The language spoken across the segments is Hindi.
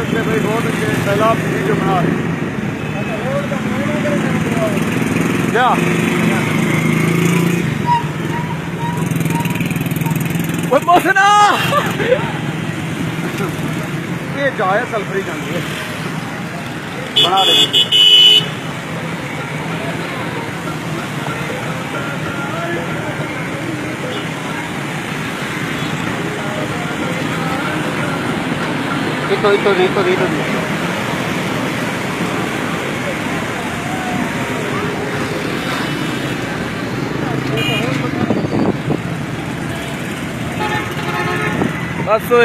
अच्छे भाई, बहुत अच्छे सैलाब की वीडियो बना रहे क्या मोहसिना ये जाए सल्फरी जाती है बना रही itu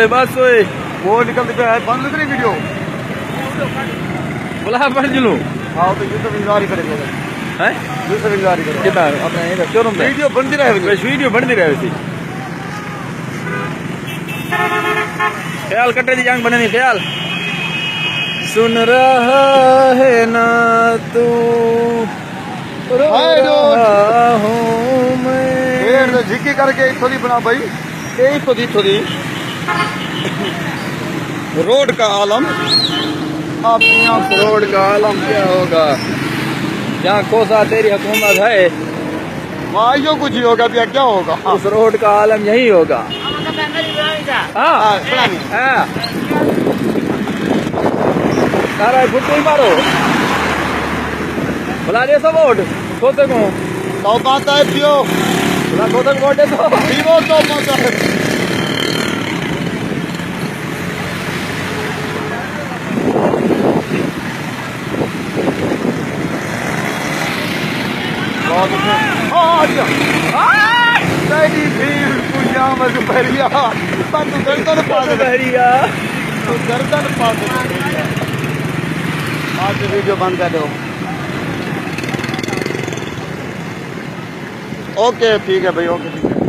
बस ओए वो निकलते पे है बंद करी वीडियो बोला बंद चलो हाँ तो ये तो इंतजार करेंगे हैं ये सब इंतजार करेंगे कितना अपने ये शोरूम में वीडियो बनती रहे वीडियो बनती रहे वैसे ख्याल कटे दी जंग बननी ख्याल सुन रहा है ना तू रहा हूँ मैं झिकी करके थोड़ी बना भाई यही थोड़ी रोड का आलम आप रोड का आलम क्या होगा जहाँ कोसा तेरी हुकूमत है वहाँ जो कुछ ही होगा भैया क्या होगा उस रोड का आलम यही होगा सारा गुट्टू ही मारो बुला दे सब वोट खोते को तो पाता है पियो बुला खोते को वोट दे तो पियो तो पाता है वीडियो बंद कर दो ओके ठीक है भाई ओके ठीक है